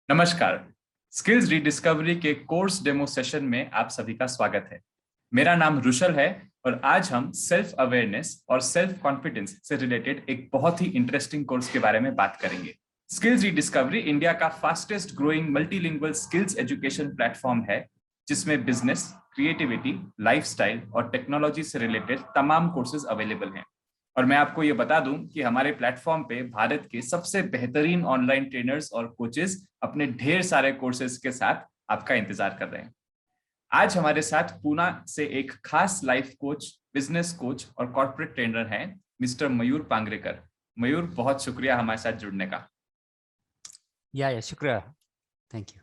नमस्कार। Skills rediscovery के course demo session में आप सभी का स्वागत है। मेरा नाम रुशल है और आज हम सेल्फ अवेयरनेस और सेल्फ कॉन्फिडेंस से रिलेटेड एक बहुत ही इंटरेस्टिंग कोर्स के बारे में बात करेंगे। स्किल्स रीडिस्कवरी इंडिया का fastest growing multilingual skills education platform है, जिसमें बिजनेस, क्रिएटिविटी, लाइफस्टाइल और टेक्नोलॉजी से रिलेटेड तमाम कोर्सेज अवेलेबल हैं। और मैं आपको ये बता दूं कि हमारे प्लेटफॉर्म पे भारत के सबसे बेहतरीन ऑनलाइन ट्रेनर्स और कोचेस अपने ढेर सारे कोर्सेज के साथ आपका इंतजार कर रहे हैं। आज हमारे साथ पूना से एक खास लाइफ कोच, बिजनेस कोच और कॉर्पोरेट ट्रेनर हैं, मिस्टर मयूर पांगरेकर। मयूर, बहुत शुक्रिया हमारे साथ जुड़ने का। या शुक्रिया, थैंक यू।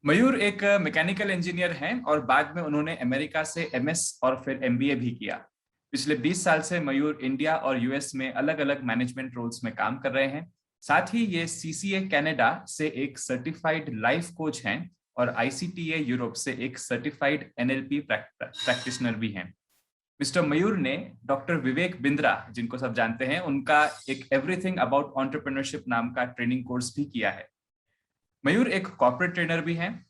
मयूर एक मैकेनिकल इंजीनियर हैं और बाद में उन्होंने अमेरिका से एमएस और फिर एमबीए भी किया। पिछले 20 साल से मयूर इंडिया और यूएस में अलग अलग मैनेजमेंट रोल्स में काम कर रहे हैं। साथ ही ये सीसीए कनाडा से एक सर्टिफाइड लाइफ कोच हैं और आईसीटीए यूरोप से एक सर्टिफाइड एनएलपी प्रैक्टिशनर भी हैं। मिस्टर मयूर ने डॉक्टर विवेक बिंद्रा, जिनको सब जानते हैं, उनका एक एवरीथिंग अबाउट एंटरप्रेन्योरशिप नाम का ट्रेनिंग कोर्स भी किया है। मयूर एक कॉर्पोरेट ट्रेनर भी हैं।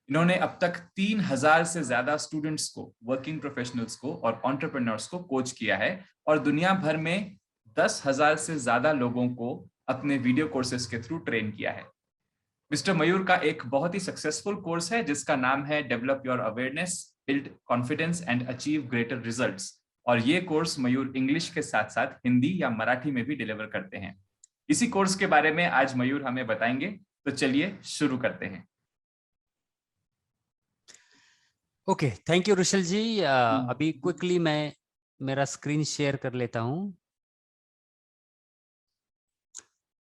इन्होंने अब तक 3000 से ज्यादा स्टूडेंट्स को, वर्किंग प्रोफेशनल्स को और एंटरप्रेन्योर्स को कोच किया है और दुनिया भर में 10,000 से ज्यादा लोगों को अपने वीडियो कोर्सेज के थ्रू ट्रेन किया है। मिस्टर मयूर का एक बहुत ही सक्सेसफुल कोर्स है जिसका नाम है develop your awareness, build confidence and achieve greater results. और ये कोर्स मयूर इंग्लिश के साथ साथ हिंदी या मराठी में भी डिलीवर करते हैं। इसी कोर्स के बारे में आज मयूर हमें बताएंगे, तो चलिए शुरू करते हैं। Okay, thank you Rushal ji. अभी क्विकली मैं मेरा स्क्रीन शेयर कर लेता हूं।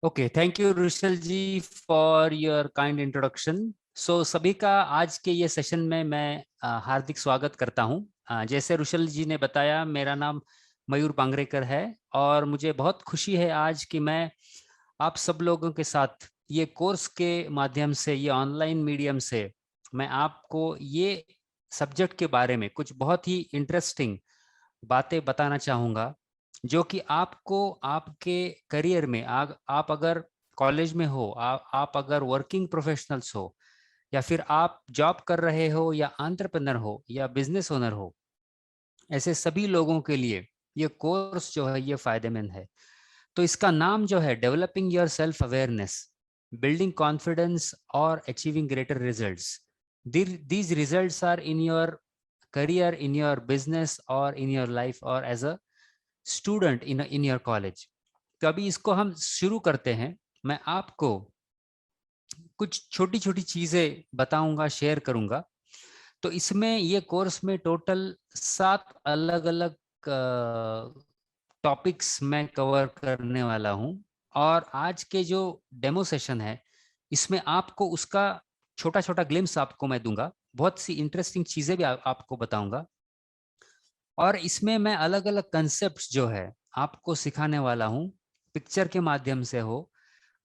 Okay, thank you Rushal ji for your kind introduction. So सभी का आज के ये सेशन में मैं हार्दिक स्वागत करता हूं। जैसे रुशल जी ने बताया, मेरा नाम मयूर पांगरेकर है और मुझे बहुत खुशी है आज कि मैं आप सब लोगों के साथ ये कोर्स के माध्यम से, ये ऑनलाइन मीडियम से मैं आपको ये सब्जेक्ट के बारे में कुछ बहुत ही इंटरेस्टिंग बातें बताना चाहूँगा, जो कि आपको आपके करियर में आप अगर कॉलेज में हो, आप अगर वर्किंग प्रोफेशनल्स हो, या फिर आप जॉब कर रहे हो, या एंटरप्रेन्योर हो, या बिजनेस ओनर हो, ऐसे सभी लोगों के लिए ये कोर्स जो है ये फायदेमंद है। तो इसका नाम जो है developing your self awareness, building confidence और achieving greater results. These results are in your career, in your business, or in your life, or as a student in your college. तो अभी इसको हम शुरू करते हैं। मैं आपको कुछ छोटी छोटी चीजें बताऊंगा, शेयर करूंगा। तो इसमें ये कोर्स में टोटल 7 अलग अलग टॉपिक्स मैं कवर करने वाला हूं। और आज के जो डेमो सेशन है, इसमें आपको उसका छोटा छोटा ग्लिम्स आपको मैं दूंगा, बहुत सी इंटरेस्टिंग चीजें भी आपको बताऊंगा। और इसमें मैं अलग अलग कंसेप्ट जो है आपको सिखाने वाला हूं, पिक्चर के माध्यम से हो,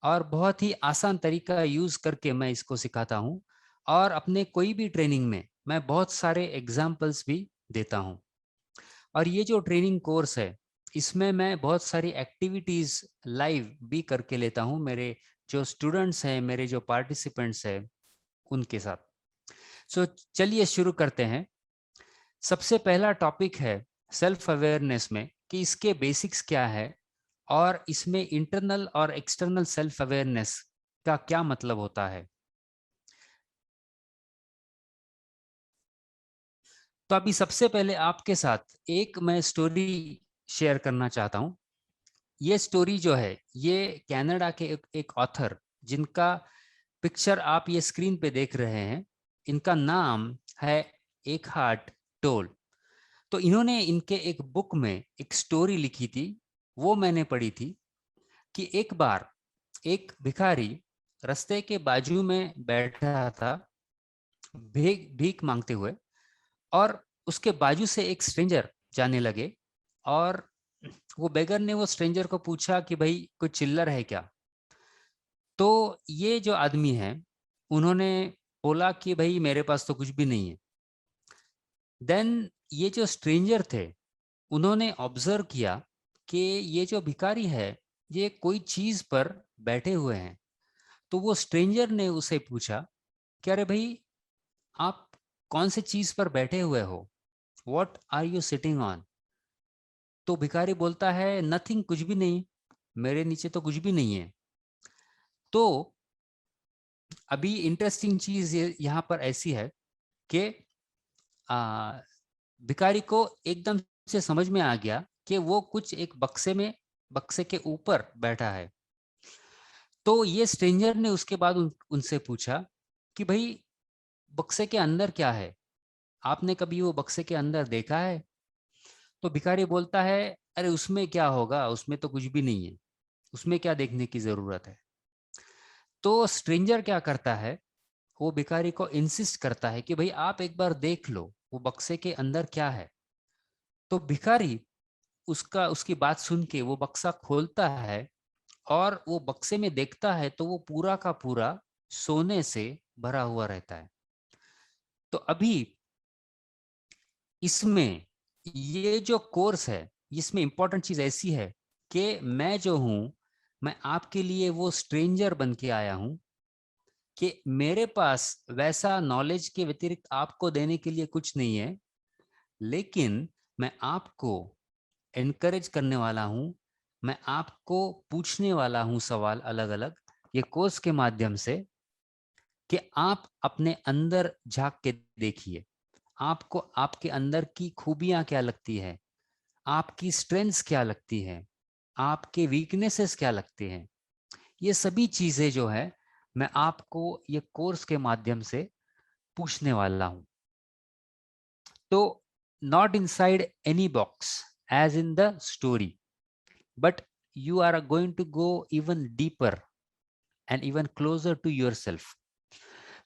और बहुत ही आसान तरीका यूज करके मैं इसको सिखाता हूं। और अपने कोई भी ट्रेनिंग में मैं बहुत सारे एग्जाम्पल्स भी देता हूं। और ये जो ट्रेनिंग कोर्स है, इसमें मैं बहुत सारी एक्टिविटीज लाइव भी करके लेता हूं, मेरे जो स्टूडेंट्स हैं, मेरे जो पार्टिसिपेंट्स हैं, उनके साथ। सो चलिए शुरू करते हैं। सबसे पहला टॉपिक है सेल्फ अवेयरनेस में कि इसके बेसिक्स क्या है, और इसमें इंटरनल और एक्सटर्नल सेल्फ अवेयरनेस का क्या मतलब होता है। तो अभी सबसे पहले आपके साथ एक मैं स्टोरी शेयर करना चाहता हूं। ये स्टोरी जो है, ये कनाडा के एक ऑथर, जिनका पिक्चर आप ये स्क्रीन पे देख रहे हैं, इनका नाम है एकहार्ट टोल। तो इन्होंने इनके एक बुक में एक स्टोरी लिखी थी, वो मैंने पढ़ी थी, कि एक बार एक भिखारी रास्ते के बाजू में बैठा था, भीख भीख मांगते हुए, और उसके बाजू से एक स्ट्रेंजर जाने लगे। और वो बेगर ने वो स्ट्रेंजर को पूछा कि भाई कुछ चिल्लर है क्या। तो ये जो आदमी है, उन्होंने बोला कि भाई मेरे पास तो कुछ भी नहीं है। देन ये जो स्ट्रेंजर थे, उन्होंने ऑब्जर्व किया कि ये जो भिखारी है, ये कोई चीज पर बैठे हुए हैं। तो वो स्ट्रेंजर ने उसे पूछा कि अरे भाई, आप कौन से चीज पर बैठे हुए हो? What are you sitting on? तो भिखारी बोलता है नथिंग, कुछ भी नहीं, मेरे नीचे तो कुछ भी नहीं है। तो अभी इंटरेस्टिंग चीज यहाँ पर ऐसी है कि भिखारी को एकदम से समझ में आ गया कि वो कुछ एक बक्से के ऊपर बैठा है। तो ये स्ट्रेंजर ने उसके बाद उनसे पूछा कि भाई, बक्से के अंदर क्या है? आपने कभी वो बक्से के अंदर देखा है? तो भिखारी बोलता है अरे उसमें क्या होगा, उसमें तो कुछ भी नहीं है, उसमें क्या देखने की जरूरत है। तो स्ट्रेंजर क्या करता है, वो भिखारी को इंसिस्ट करता है कि भाई आप एक बार देख लो वो बक्से के अंदर क्या है। तो भिखारी उसकी बात सुन के वो बक्सा खोलता है और वो बक्से में देखता है तो वो पूरा का पूरा सोने से भरा हुआ रहता है। तो अभी इसमें ये जो कोर्स है, इसमें इंपॉर्टेंट चीज ऐसी है कि मैं जो हूं, मैं आपके लिए वो स्ट्रेंजर बन के आया हूं कि मेरे पास वैसा नॉलेज के व्यतिरिक्त आपको देने के लिए कुछ नहीं है, लेकिन मैं आपको एनकरेज करने वाला हूं, मैं आपको पूछने वाला हूं सवाल अलग अलग ये कोर्स के माध्यम से, कि आप अपने अंदर झांक के देखिए, आपको आपके अंदर की खूबियां क्या लगती है, आपकी स्ट्रेंथ्स क्या लगती है, आपके वीकनेसेस क्या लगते हैं। ये सभी चीजें जो है मैं आपको ये कोर्स के माध्यम से पूछने वाला हूं। तो not inside any box as in the story, but you are going to go even deeper and even closer to yourself.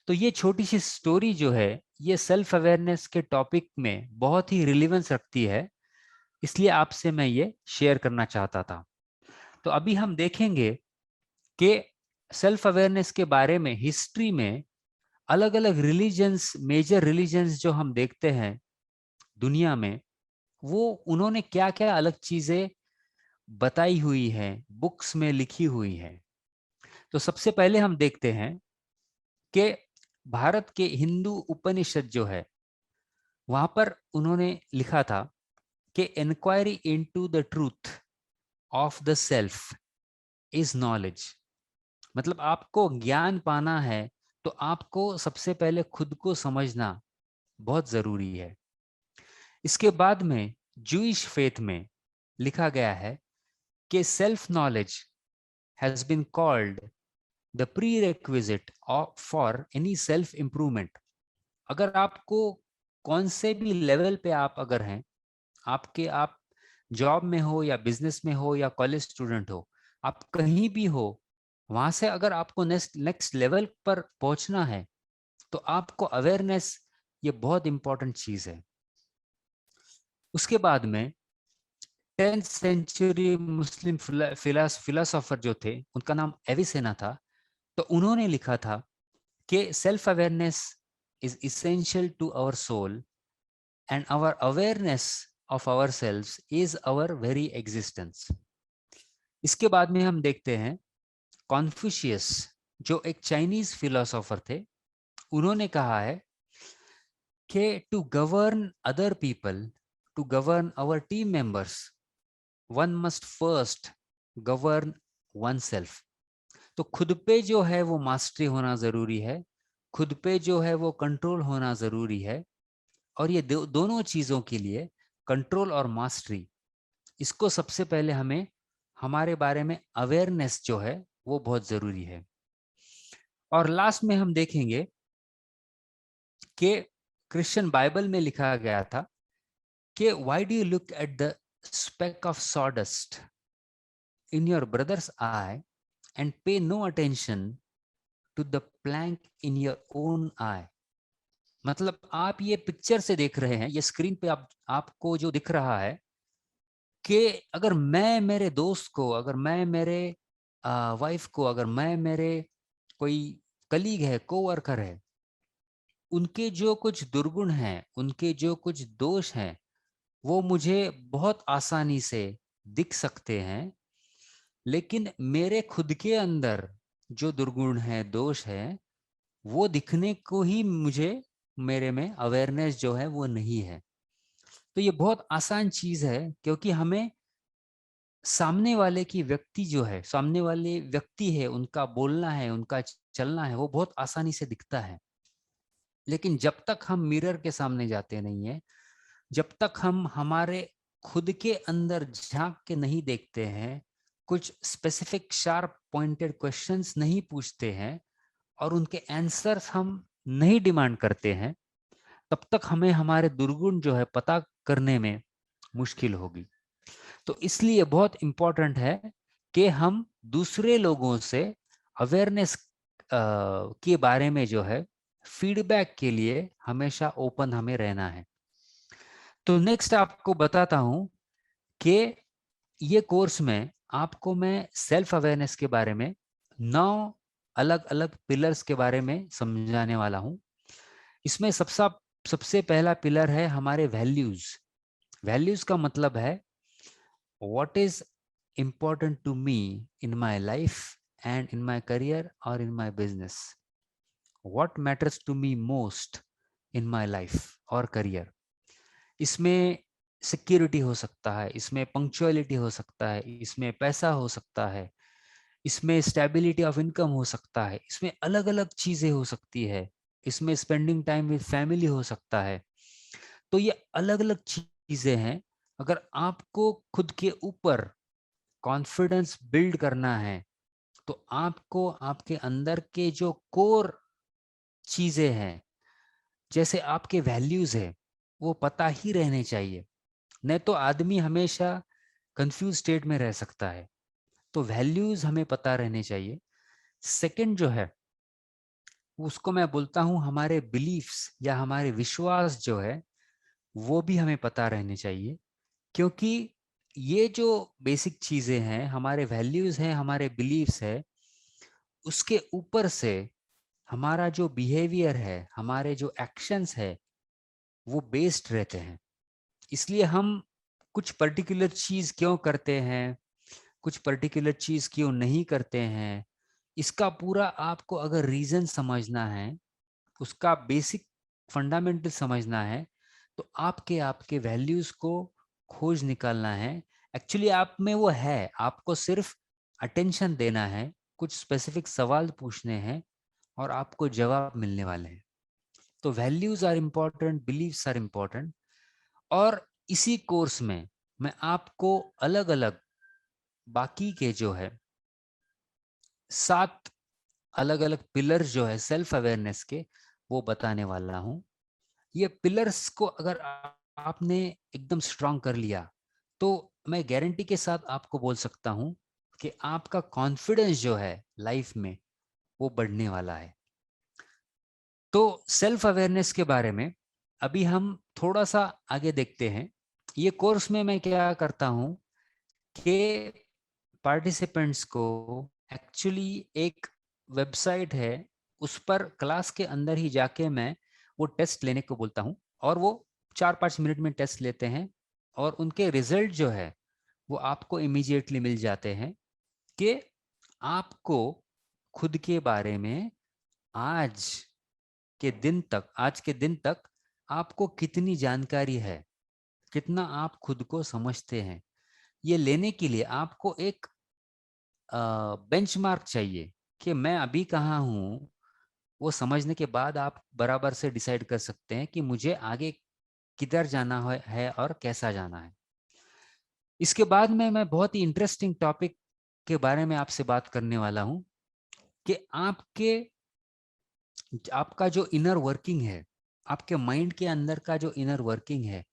तो ये छोटी सी स्टोरी जो है ये सेल्फ अवेयरनेस के टॉपिक में बहुत ही रिलेवेंस रखती है, इसलिए आपसे मैं ये शेयर करना चाहता था। तो अभी हम देखेंगे कि सेल्फ अवेयरनेस के बारे में हिस्ट्री में अलग अलग रिलीजन्स, मेजर रिलीजन्स जो हम देखते हैं दुनिया में, वो उन्होंने क्या क्या अलग चीजें बताई हुई है, बुक्स में लिखी हुई है। तो सबसे पहले हम देखते हैं कि भारत के हिंदू उपनिषद जो है वहां पर उन्होंने लिखा था कि inquiry into the truth of the self is knowledge. मतलब आपको ज्ञान पाना है तो आपको सबसे पहले खुद को समझना बहुत जरूरी है। इसके बाद में जूइश फेथ में लिखा गया है कि self knowledge has been called the prerequisite for any self improvement. अगर आपको कौन से भी लेवल पे आप अगर हैं, आप जॉब में हो या बिजनेस में हो या कॉलेज स्टूडेंट हो, आप कहीं भी हो, वहां से अगर आपको नेक्स्ट लेवल पर पहुंचना है तो आपको अवेयरनेस, ये बहुत इंपॉर्टेंट चीज है। उसके बाद में 10th सेंचुरी मुस्लिम फिलोसोफर जो थे उनका नाम एविसेना था। तो उन्होंने लिखा था कि self awareness is essential to our soul and our awareness of our self is our very existence. इसके बाद में हम देखते हैं कॉन्फ्यूशियस, जो एक चाइनीज फिलोसोफर थे, उन्होंने कहा है कि to govern other people, to govern our team members, one must first govern oneself. तो खुद पे जो है वो मास्टरी होना जरूरी है, खुद पे जो है वो कंट्रोल होना जरूरी है। और ये दोनों चीजों के लिए, कंट्रोल और मास्टरी, इसको सबसे पहले हमें हमारे बारे में अवेयरनेस जो है वो बहुत जरूरी है। और लास्ट में हम देखेंगे कि क्रिश्चियन बाइबल में लिखा गया था कि why do you look at the speck of sawdust in your brother's eye and pay no attention to the plank in your own eye. मतलब आप ये पिक्चर से देख रहे हैं, ये स्क्रीन पे आपको जो दिख रहा है कि अगर मैं मेरे दोस्त को, अगर मैं मेरे वाइफ को, अगर मैं मेरे कोई कलीग है, कोवर्कर है, उनके जो कुछ दुर्गुण हैं, उनके जो कुछ दोष हैं, वो मुझे बहुत आसानी से दिख सकते हैं, लेकिन मेरे खुद के अंदर जो दुर्गुण है, दोष है, वो दिखने को ही मुझे, मेरे में अवेयरनेस जो है वो नहीं है। तो ये बहुत आसान चीज है, क्योंकि हमें सामने वाले की व्यक्ति जो है, सामने वाले व्यक्ति है, उनका बोलना है, उनका चलना है, वो बहुत आसानी से दिखता है। लेकिन जब तक हम मिरर के सामने जाते नहीं है, जब तक हम हमारे खुद के अंदर झांक के नहीं देखते हैं, कुछ स्पेसिफिक शार्प पॉइंटेड क्वेश्चंस नहीं पूछते हैं और उनके आंसर्स हम नहीं डिमांड करते हैं, तब तक हमें हमारे दुर्गुण जो है पता करने में मुश्किल होगी। तो इसलिए बहुत इंपॉर्टेंट है कि हम दूसरे लोगों से अवेयरनेस के बारे में जो है फीडबैक के लिए हमेशा ओपन हमें रहना है। तो नेक्स्ट आपको बताता हूं कि ये कोर्स में आपको मैं सेल्फ अवेयरनेस के बारे में 9 अलग अलग पिलर्स के बारे में समझाने वाला हूं। इसमें सबसे पहला पिलर है हमारे वैल्यूज। वैल्यूज का मतलब है what is important to me in my life and in my career or in my business, what matters to me most in my life or career। इसमें सिक्योरिटी हो सकता है, इसमें पंक्चुअलिटी हो सकता है, इसमें पैसा हो सकता है, इसमें स्टेबिलिटी ऑफ इनकम हो सकता है, इसमें अलग अलग चीजें हो सकती है, इसमें स्पेंडिंग टाइम विद फैमिली हो सकता है। तो ये अलग अलग चीजें हैं। अगर आपको खुद के ऊपर कॉन्फिडेंस बिल्ड करना है, तो आपको आपके अंदर के जो कोर चीजें हैं, जैसे आपके वैल्यूज है, वो पता ही रहने चाहिए। नहीं तो आदमी हमेशा कंफ्यूज स्टेट में रह सकता है। तो वैल्यूज हमें पता रहने चाहिए। सेकंड जो है, उसको मैं बोलता हूं हमारे बिलीफ्स या हमारे विश्वास जो है, वो भी हमें पता रहने चाहिए। क्योंकि ये जो बेसिक चीजें हैं, हमारे वैल्यूज हैं, हमारे बिलीव्स है, उसके ऊपर से हमारा जो बिहेवियर है, हमारे जो एक्शंस है, वो बेस्ड रहते हैं। इसलिए हम कुछ पर्टिकुलर चीज क्यों करते हैं, कुछ पर्टिकुलर चीज क्यों नहीं करते हैं, इसका पूरा आपको अगर रीजन समझना है, उसका बेसिक फंडामेंटल समझना है, तो आपके आपके वैल्यूज को खोज निकालना है। एक्चुअली आप में वो है, आपको सिर्फ अटेंशन देना है, कुछ स्पेसिफिक सवाल पूछने हैं और आपको जवाब मिलने वाले हैं। तो values are important, beliefs are important. और इसी कोर्स में मैं आपको अलग अलग बाकी के जो है 7 अलग अलग पिलर्स जो है सेल्फ अवेयरनेस के, वो बताने वाला हूं। ये पिलर्स को अगर आपने एकदम स्ट्रांग कर लिया, तो मैं गारंटी के साथ आपको बोल सकता हूं कि आपका कॉन्फिडेंस जो है लाइफ में, वो बढ़ने वाला है। तो सेल्फ अवेयरनेस के बारे में अभी हम थोड़ा सा आगे देखते हैं। ये कोर्स में मैं क्या करता हूं कि पार्टिसिपेंट्स को एक्चुअली एक वेबसाइट है, उस पर क्लास के अंदर ही जाके मैं वो टेस्ट लेने को बोलता हूं, और वो 4-5 मिनट में टेस्ट लेते हैं और उनके रिजल्ट जो है वो आपको इमीडिएटली मिल जाते हैं कि आपको खुद के बारे में आज के दिन तक आपको कितनी जानकारी है, कितना आप खुद को समझते हैं। ये लेने के लिए आपको एक बेंचमार्क चाहिए कि मैं अभी कहाँ हूँ। वो समझने के बाद आप बराबर से डिसाइड कर सकते हैं कि मुझे आगे किधर जाना है और कैसा जाना है। इसके बाद में मैं बहुत ही इंटरेस्टिंग टॉपिक के बारे में आपसे बात करने वाला हूँ कि आपका जो इनर वर्किंग है, आपके माइंड के अंदर का जो इनर वर्किंग है,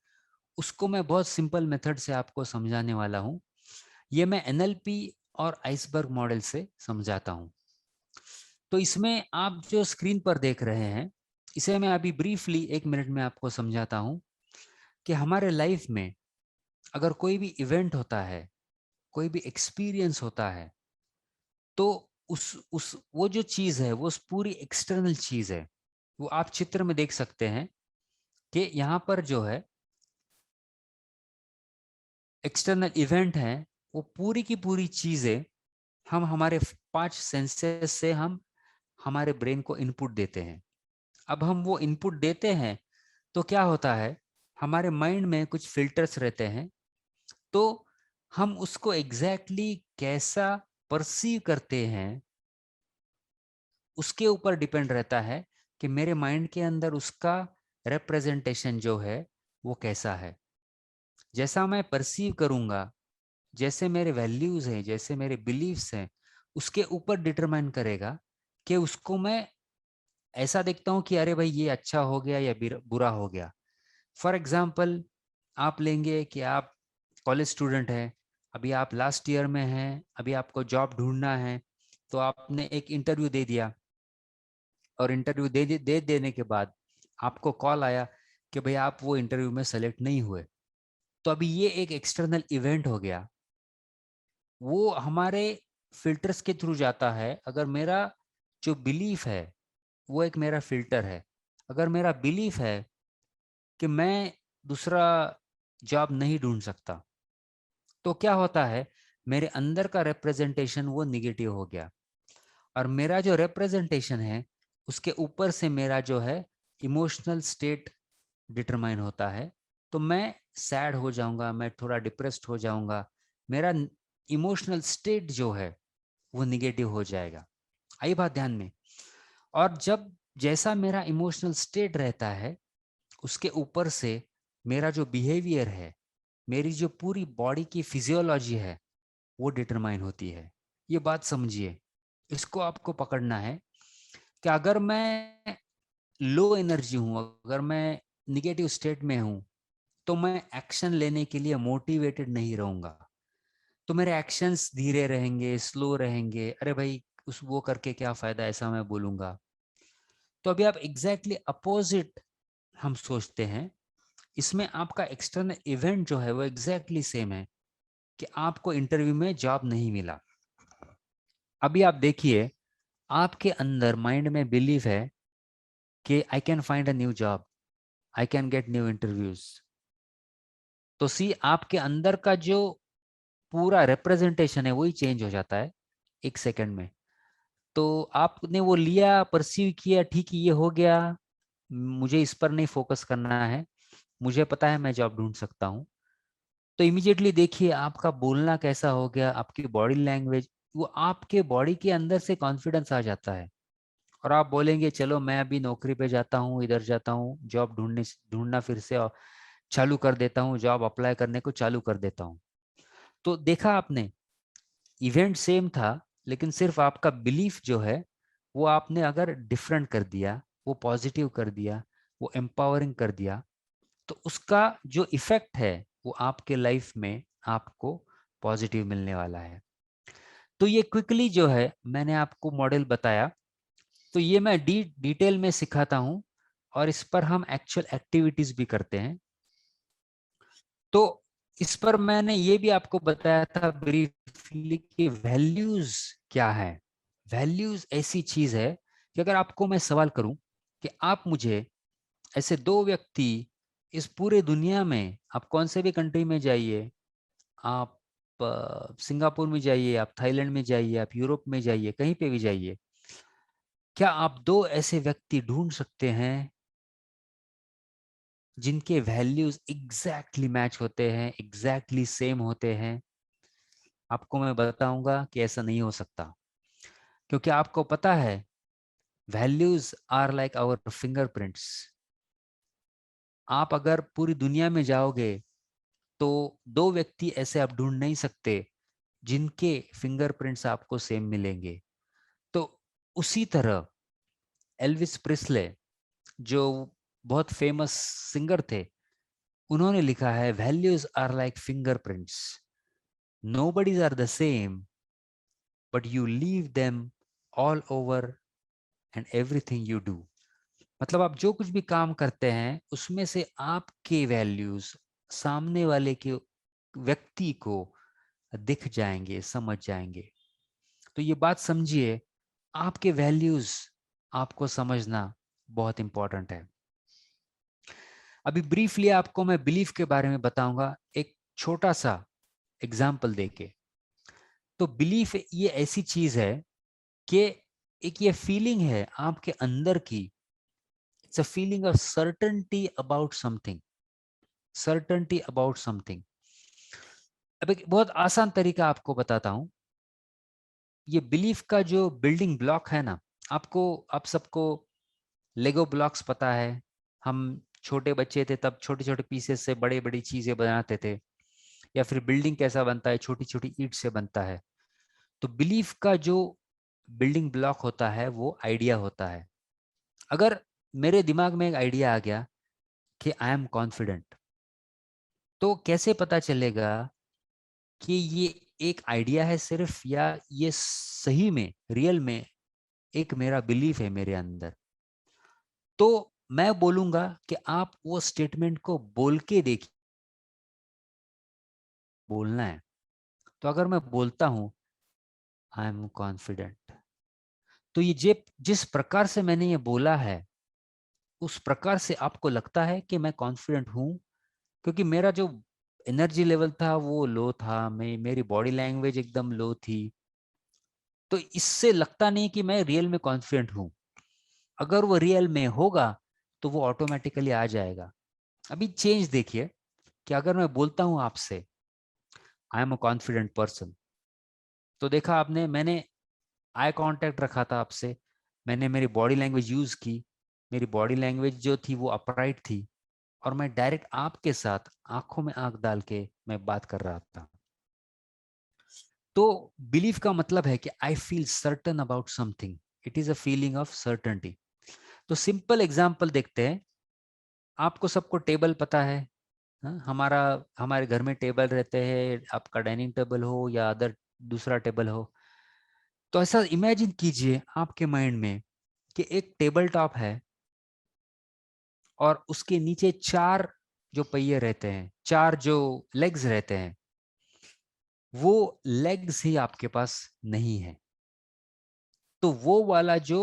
उसको मैं बहुत सिंपल मेथड से आपको समझाने वाला हूँ। ये मैं एनएलपी और आइसबर्ग मॉडल से समझाता हूँ। तो इसमें आप जो स्क्रीन पर देख रहे हैं, इसे मैं अभी ब्रीफली 1 मिनट में आपको समझाता हूँ कि हमारे लाइफ में अगर कोई भी इवेंट होता है, कोई भी एक्सपीरियंस होता है, तो उस वो जो चीज है, वो उस पूरी एक्सटर्नल चीज है, वो आप चित्र में देख सकते हैं कि यहाँ पर जो है एक्सटर्नल इवेंट है, वो पूरी की पूरी चीजें हम हमारे 5 सेंसेस से हम हमारे ब्रेन को इनपुट देते हैं। अब हम वो इनपुट देते हैं तो क्या होता है, हमारे माइंड में कुछ फिल्टर्स रहते हैं, तो हम उसको एग्जैक्टली कैसा परसीव करते हैं उसके ऊपर डिपेंड रहता है कि मेरे माइंड के अंदर उसका रिप्रेजेंटेशन जो है वो कैसा है। जैसा मैं परसीव करूंगा, जैसे मेरे वैल्यूज हैं, जैसे मेरे बिलीव्स हैं, उसके ऊपर डिटरमाइन करेगा कि उसको मैं ऐसा देखता हूँ कि अरे भाई ये अच्छा हो गया या बुरा हो गया। फॉर एग्जाम्पल आप लेंगे कि आप कॉलेज स्टूडेंट हैं, अभी आप लास्ट ईयर में हैं, अभी आपको जॉब ढूंढना है, तो आपने एक इंटरव्यू दे दिया और इंटरव्यू दे देने के बाद आपको कॉल आया कि भाई आप वो इंटरव्यू में सेलेक्ट नहीं हुए। तो अभी ये एक एक्सटर्नल इवेंट हो गया, वो हमारे फिल्टर्स के थ्रू जाता है। अगर मेरा जो बिलीफ है वो एक मेरा फिल्टर है, अगर मेरा बिलीफ है कि मैं दूसरा जॉब नहीं ढूंढ सकता, तो क्या होता है, मेरे अंदर का रिप्रेजेंटेशन वो निगेटिव हो गया, और मेरा जो रिप्रेजेंटेशन है उसके ऊपर से मेरा जो है इमोशनल स्टेट डिटरमाइन होता है। तो मैं सैड हो जाऊंगा, मैं थोड़ा डिप्रेस्ड हो जाऊंगा, मेरा इमोशनल स्टेट जो है वो निगेटिव हो जाएगा। आई बात ध्यान में? और जब जैसा मेरा इमोशनल स्टेट रहता है उसके ऊपर से मेरा जो बिहेवियर है, मेरी जो पूरी बॉडी की फिजियोलॉजी है वो डिटरमाइन होती है। ये बात समझिए, इसको आपको पकड़ना है कि अगर मैं लो एनर्जी हूं, अगर मैं निगेटिव स्टेट में हूं, तो मैं एक्शन लेने के लिए मोटिवेटेड नहीं रहूंगा, तो मेरे एक्शंस धीरे रहेंगे, स्लो रहेंगे, अरे भाई उस वो करके क्या फायदा, ऐसा मैं बोलूंगा। तो अभी आप एग्जैक्टली अपोजिट हम सोचते हैं, इसमें आपका एक्सटर्नल इवेंट जो है वो एग्जैक्टली सेम है कि आपको इंटरव्यू में जॉब नहीं मिला। अभी आप देखिए, आपके अंदर माइंड में बिलीव है कि I can find a new job, I can get new interviews. तो सी आपके अंदर का जो पूरा रिप्रेजेंटेशन है वही चेंज हो जाता है एक सेकंड में। तो आपने वो लिया, परसीव किया, ठीक है ये हो गया, मुझे इस पर नहीं फोकस करना है, मुझे पता है मैं जॉब ढूंढ सकता हूँ। तो इमीडिएटली देखिए आपका बोलना कैसा हो गया, आपकी बॉडी लैंग्वेज, वो आपके बॉडी के अंदर से कॉन्फिडेंस आ जाता है, और आप बोलेंगे चलो मैं अभी नौकरी पे जाता हूँ, इधर जाता हूँ, जॉब ढूंढना फिर से चालू कर देता हूँ, जॉब अप्लाई करने को चालू कर देता हूँ। तो देखा आपने, इवेंट सेम था, लेकिन सिर्फ आपका बिलीफ जो है वो आपने अगर डिफरेंट कर दिया, वो पॉजिटिव कर दिया, वो एम्पावरिंग कर दिया, तो उसका जो इफेक्ट है वो आपके लाइफ में आपको पॉजिटिव मिलने वाला है। तो ये क्विकली जो है मैंने आपको मॉडल बताया, तो ये मैं डिटेल में सिखाता हूँ और इस पर हम एक्चुअल एक्टिविटीज भी करते हैं। तो इस पर मैंने ये भी आपको बताया था ब्रीफली कि वैल्यूज क्या है। वैल्यूज ऐसी चीज है कि अगर आपको मैं सवाल करूं कि आप मुझे ऐसे दो व्यक्ति इस पूरे दुनिया में, आप कौन से भी कंट्री में जाइए, आप सिंगापुर में जाइए, आप थाईलैंड में जाइए, आप यूरोप में जाइए, कहीं पे भी जाइए, क्या आप दो ऐसे व्यक्ति ढूंढ सकते हैं जिनके वैल्यूज एग्जैक्टली मैच होते हैं, एग्जैक्टली सेम होते हैं? आपको मैं बताऊंगा कि ऐसा नहीं हो सकता, क्योंकि आपको पता है values are like our fingerprints. आप अगर पूरी दुनिया में जाओगे तो दो व्यक्ति ऐसे आप ढूंढ नहीं सकते जिनके फिंगरप्रिंट्स आपको सेम मिलेंगे। तो उसी तरह एल्विस प्रिस्ले, जो बहुत फेमस सिंगर थे, उन्होंने लिखा है values are like fingerprints, nobody's are the same but you leave them all over and everything you do. मतलब आप जो कुछ भी काम करते हैं उसमें से आपके वैल्यूज सामने वाले के व्यक्ति को दिख जाएंगे, समझ जाएंगे। तो ये बात समझिए, आपके वैल्यूज आपको समझना बहुत इंपॉर्टेंट है। अभी ब्रीफली आपको मैं बिलीफ के बारे में बताऊंगा एक छोटा सा एग्जाम्पल देके। तो तो बिलीफ ये ऐसी चीज है कि एक ये फीलिंग है आपके अंदर की, it's a feeling of certainty about something, certainty about something. अब एक बहुत आसान तरीका आपको बताता हूं। ये बिलीफ का जो बिल्डिंग ब्लॉक है ना, आप सबको लेगो ब्लॉक्स पता है। हम छोटे बच्चे थे तब छोटे छोटे पीसेस से बड़ी बड़ी चीजें बनाते थे, या फिर बिल्डिंग कैसा बनता है, छोटी छोटी ईंट से बनता है। तो बिलीफ का जो बिल्डिंग ब्लॉक होता है वो आइडिया होता है। अगर मेरे दिमाग में एक आइडिया आ गया कि आई एम कॉन्फिडेंट, तो कैसे पता चलेगा कि ये एक आइडिया है सिर्फ, या ये सही में रियल में एक मेरा बिलीफ है मेरे अंदर? तो मैं बोलूंगा कि आप वो स्टेटमेंट को बोल के देखिए, बोलना है। तो अगर मैं बोलता हूं आई एम कॉन्फिडेंट, तो ये जिस प्रकार से मैंने ये बोला है उस प्रकार से आपको लगता है कि मैं कॉन्फिडेंट हूं, क्योंकि मेरा जो एनर्जी लेवल था वो लो था, मेरी बॉडी लैंग्वेज एकदम लो थी। तो इससे लगता नहीं कि मैं रियल में कॉन्फिडेंट हूं। अगर वो रियल में होगा तो वो ऑटोमेटिकली आ जाएगा। अभी चेंज देखिए कि अगर मैं बोलता हूं आपसे I am a confident person, तो देखा आपने, मैंने आई कांटेक्ट रखा था आपसे, मैंने मेरी बॉडी लैंग्वेज यूज की, मेरी बॉडी लैंग्वेज जो थी वो अपराइट थी, और मैं डायरेक्ट आपके साथ आंखों में आंख डाल के मैं बात कर रहा था। तो बिलीफ का मतलब है कि I feel certain about something, it is a feeling of certainty. तो सिंपल एग्जांपल देखते हैं। आपको सबको टेबल पता है, हाँ? हमारे घर में टेबल रहते हैं, आपका डाइनिंग टेबल हो या अदर दूसरा टेबल हो। तो ऐसा इमेजिन कीजिए आपके माइंड में कि एक टेबल टॉप है और उसके नीचे चार जो पहिए रहते हैं, चार जो लेग्स रहते हैं, वो लेग्स ही आपके पास नहीं है। तो वो वाला जो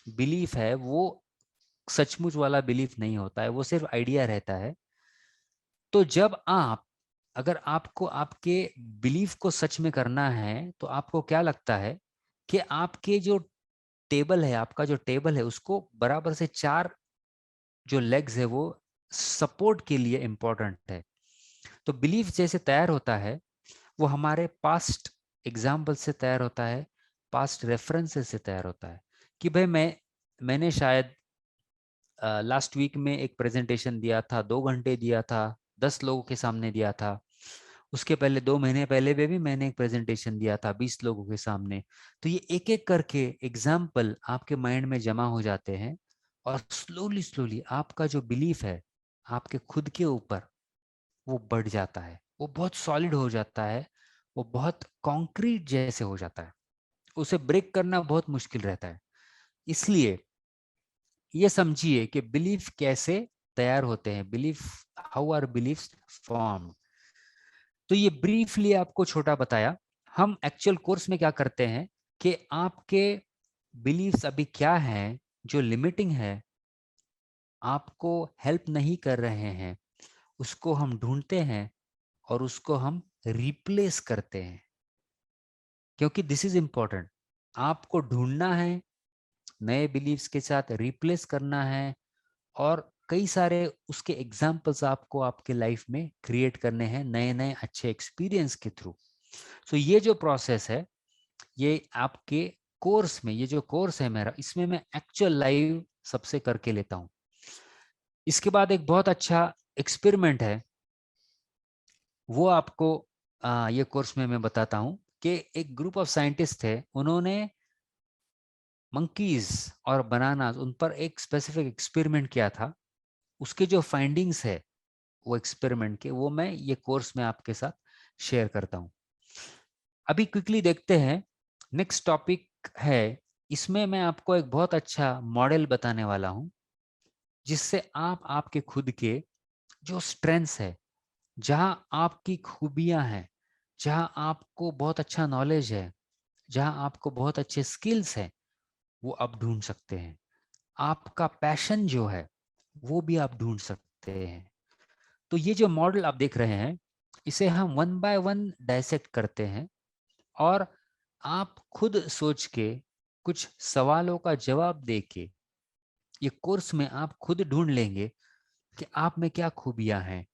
बिलीफ है वो सचमुच वाला बिलीफ नहीं होता है, वो सिर्फ आइडिया रहता है। तो जब अगर आपको आपके बिलीफ को सच में करना है तो आपको क्या लगता है कि आपके जो टेबल है, आपका जो टेबल है उसको बराबर से चार जो लेग्स है वो सपोर्ट के लिए इंपॉर्टेंट है। तो बिलीफ जैसे तैयार होता है वो हमारे पास्ट एग्जाम्पल से तैयार होता है, पास्ट रेफरेंसेस से तैयार होता है। कि भाई मैंने शायद लास्ट वीक में एक प्रेजेंटेशन दिया था, 2 घंटे दिया था, 10 लोगों के सामने दिया था। उसके पहले 2 महीने पहले भी मैंने एक प्रेजेंटेशन दिया था 20 लोगों के सामने। तो ये एक एक करके एग्जाम्पल आपके माइंड में जमा हो जाते हैं, और स्लोली स्लोली आपका जो बिलीफ है आपके खुद के ऊपर वो बढ़ जाता है, वो बहुत सॉलिड हो जाता है, वो बहुत कॉन्क्रीट जैसे हो जाता है। उसे ब्रेक करना बहुत मुश्किल रहता है। इसलिए ये समझिए कि बिलीफ कैसे तैयार होते हैं, belief, how are beliefs form. तो ये ब्रीफली आपको छोटा बताया। हम एक्चुअल कोर्स में क्या करते हैं कि आपके बिलीफ्स अभी क्या हैं जो लिमिटिंग है, आपको हेल्प नहीं कर रहे हैं, उसको हम ढूंढते हैं और उसको हम रिप्लेस करते हैं। क्योंकि दिस इज इंपॉर्टेंट, आपको ढूंढना है, नए बिलीफ्स के साथ रिप्लेस करना है, और कई सारे उसके एग्जाम्पल्स आपको आपके लाइफ में क्रिएट करने हैं नए नए अच्छे एक्सपीरियंस के थ्रू। सो ये जो प्रोसेस है, ये आपके कोर्स में, ये जो कोर्स है मेरा, इसमें मैं एक्चुअल लाइव सबसे करके लेता हूँ। इसके बाद एक बहुत अच्छा एक्सपेरिमेंट है, वो आपको ये कोर्स में मैं बताता हूँ कि एक ग्रुप ऑफ साइंटिस्ट थे, उन्होंने मंकीज और बनानास उन पर एक स्पेसिफिक एक्सपेरिमेंट किया था। उसके जो फाइंडिंग्स है वो एक्सपेरिमेंट के, वो मैं ये कोर्स में आपके साथ शेयर करता हूँ। अभी क्विकली देखते हैं, नेक्स्ट टॉपिक है, इसमें मैं आपको एक बहुत अच्छा मॉडल बताने वाला हूँ, जिससे आप आपके खुद के जो स्ट्रेंथ्स है, जहाँ आपकी खूबियाँ हैं, जहाँ आपको बहुत अच्छा नॉलेज है, जहाँ आपको बहुत अच्छे स्किल्स हैं, वो आप ढूंढ सकते हैं। आपका पैशन जो है वो भी आप ढूंढ सकते हैं। तो ये जो मॉडल आप देख रहे हैं, इसे हम 1 बाय 1 डायसेक्ट करते हैं, और आप खुद सोच के कुछ सवालों का जवाब दे के ये कोर्स में आप खुद ढूंढ लेंगे कि आप में क्या खूबियां हैं,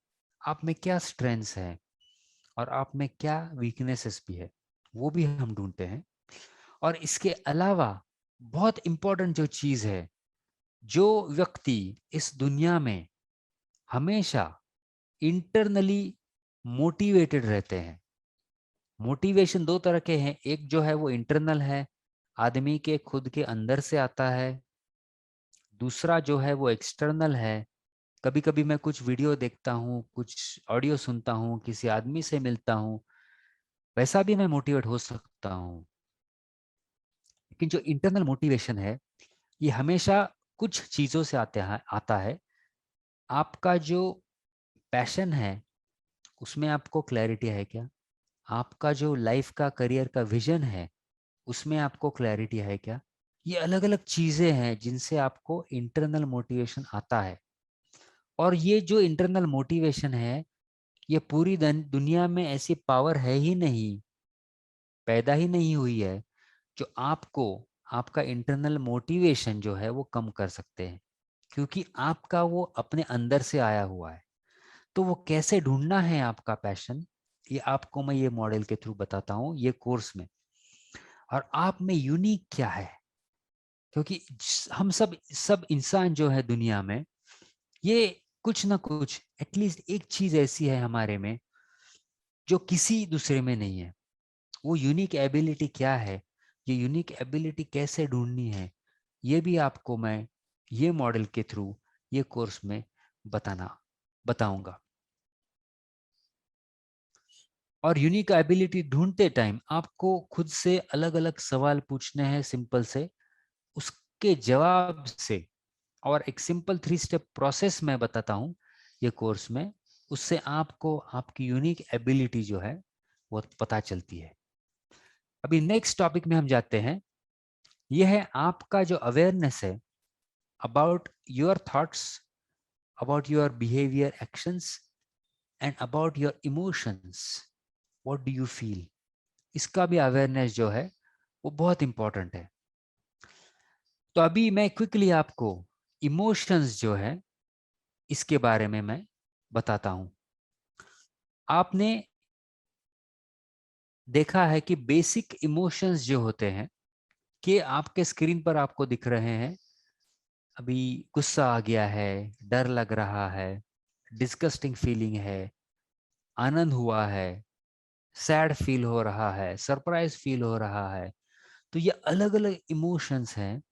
आप में क्या स्ट्रेंथ्स हैं और आप में क्या वीकनेसेस भी है, वो भी हम ढूंढते हैं। और इसके अलावा बहुत इंपॉर्टेंट जो चीज है, जो व्यक्ति इस दुनिया में हमेशा इंटरनली मोटिवेटेड रहते हैं। मोटिवेशन दो तरह के हैं, एक जो है वो इंटरनल है, आदमी के खुद के अंदर से आता है। दूसरा जो है वो एक्सटर्नल है। कभी कभी मैं कुछ वीडियो देखता हूँ, कुछ ऑडियो सुनता हूँ, किसी आदमी से मिलता हूँ, वैसा भी मैं मोटिवेट हो सकता हूँ। लेकिन जो इंटरनल मोटिवेशन है, ये हमेशा कुछ चीजों से आता है। आपका जो पैशन है उसमें आपको क्लैरिटी है क्या? आपका जो लाइफ का, करियर का विजन है उसमें आपको क्लैरिटी है क्या? ये अलग अलग चीजें हैं जिनसे आपको इंटरनल मोटिवेशन आता है। और ये जो इंटरनल मोटिवेशन है, ये पूरी दुनिया में ऐसी पावर है ही नहीं, पैदा ही नहीं हुई है, जो आपको आपका इंटरनल मोटिवेशन जो है वो कम कर सकते हैं, क्योंकि आपका वो अपने अंदर से आया हुआ है। तो वो कैसे ढूंढना है आपका पैशन, ये आपको मैं ये मॉडल के थ्रू बताता हूँ ये कोर्स में। और आप में यूनिक क्या है, क्योंकि हम सब इंसान जो है दुनिया में, ये कुछ ना कुछ एटलीस्ट एक चीज ऐसी है हमारे में जो किसी दूसरे में नहीं है। वो यूनिक एबिलिटी क्या है, ये यूनिक एबिलिटी कैसे ढूंढनी है, ये भी आपको मैं ये मॉडल के थ्रू ये कोर्स में बताऊंगा। और यूनिक एबिलिटी ढूंढते टाइम आपको खुद से अलग अलग सवाल पूछने हैं, सिंपल से उसके जवाब से, और एक सिंपल 3 स्टेप प्रोसेस मैं बताता हूँ ये कोर्स में, उससे आपको आपकी यूनिक एबिलिटी जो है वो पता चलती है। अभी नेक्स्ट टॉपिक में हम जाते हैं। यह है आपका जो अवेयरनेस है about your thoughts, about your behaviour, actions and about your emotions. What do you feel, इसका भी अवेयरनेस जो है वो बहुत इंपॉर्टेंट है। तो अभी मैं क्विकली आपको इमोशंस जो है इसके बारे में मैं बताता हूं। आपने देखा है कि बेसिक इमोशंस जो होते हैं कि आपके स्क्रीन पर आपको दिख रहे हैं। अभी गुस्सा आ गया है, डर लग रहा है, डिस्गस्टिंग फीलिंग है, आनंद हुआ है, सैड फील हो रहा है, सरप्राइज फील हो रहा है। तो ये अलग अलग इमोशंस हैं।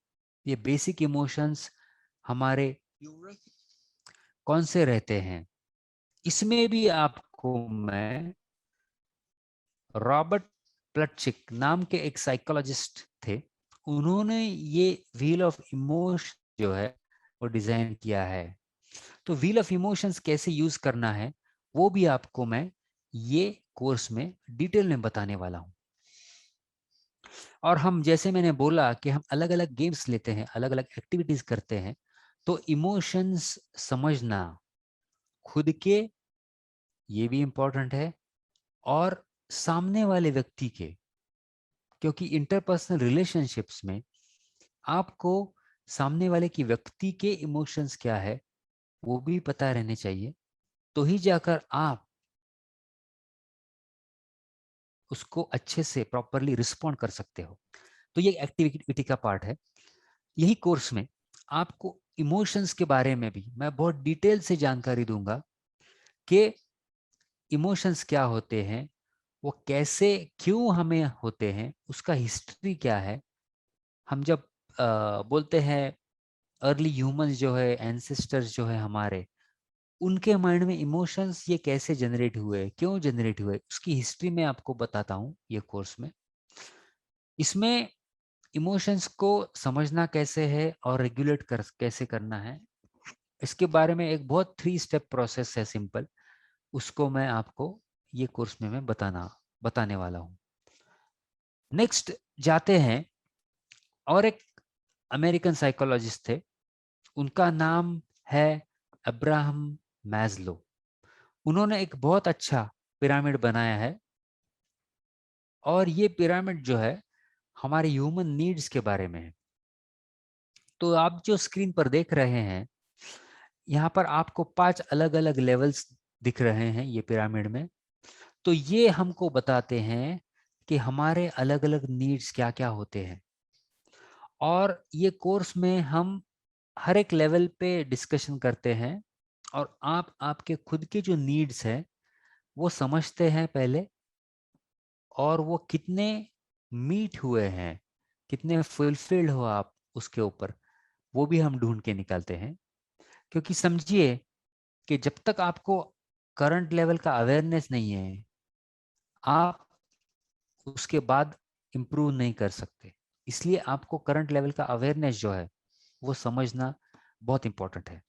ये बेसिक इमोशंस हमारे कौन से रहते हैं, इसमें भी आपको मैं रॉबर्ट प्लटचिक नाम के एक साइकोलॉजिस्ट थे, उन्होंने ये व्हील ऑफ इमोशन जो है वो डिजाइन किया है। तो व्हील ऑफ इमोशंस कैसे यूज करना है वो भी आपको मैं ये कोर्स में डिटेल में बताने वाला हूं। और हम, जैसे मैंने बोला कि हम अलग अलग गेम्स लेते हैं, अलग अलग एक्टिविटीज करते हैं, तो इमोशंस समझना खुद के, ये भी इंपॉर्टेंट है, और सामने वाले व्यक्ति के, क्योंकि इंटरपर्सनल रिलेशनशिप्स में आपको सामने वाले की व्यक्ति के इमोशंस क्या है वो भी पता रहने चाहिए, तो ही जाकर आप उसको अच्छे से प्रॉपरली रिस्पॉन्ड कर सकते हो। तो ये एक्टिविटी का पार्ट है। यही कोर्स में आपको इमोशंस के बारे में भी मैं बहुत डिटेल से जानकारी दूंगा कि इमोशंस क्या होते हैं, वो कैसे, क्यों हमें होते हैं, उसका हिस्ट्री क्या है। हम जब बोलते हैं अर्ली ह्यूमंस जो है, एंसेस्टर्स जो है हमारे, उनके माइंड में इमोशंस ये कैसे जनरेट हुए, क्यों जनरेट हुए, उसकी हिस्ट्री में आपको बताता हूँ ये कोर्स में। इसमें इमोशंस को समझना कैसे है और रेगुलेट कैसे करना है, इसके बारे में एक बहुत 3 स्टेप प्रोसेस है सिंपल, उसको मैं आपको ये कोर्स में मैं बताने वाला हूँ। नेक्स्ट जाते हैं, और एक अमेरिकन साइकोलॉजिस्ट थे, उनका नाम है अब्राहम मैस्लो। उन्होंने एक बहुत अच्छा पिरामिड बनाया है, और ये पिरामिड जो है हमारे ह्यूमन नीड्स के बारे में है। तो आप जो स्क्रीन पर देख रहे हैं, यहाँ पर आपको 5 अलग अलग लेवल्स दिख रहे हैं ये पिरामिड में। तो ये हमको बताते हैं कि हमारे अलग अलग नीड्स क्या क्या होते हैं, और ये कोर्स में हम हर एक लेवल पे डिस्कशन करते हैं, और आप आपके खुद के जो नीड्स हैं वो समझते हैं पहले, और वो कितने मीट हुए हैं, कितने फुलफिल्ड हो आप उसके ऊपर, वो भी हम ढूंढ के निकालते हैं। क्योंकि समझिए कि जब तक आपको करंट लेवल का अवेयरनेस नहीं है, आप उसके बाद इम्प्रूव नहीं कर सकते। इसलिए आपको करंट लेवल का अवेयरनेस जो है वो समझना बहुत इंपॉर्टेंट है।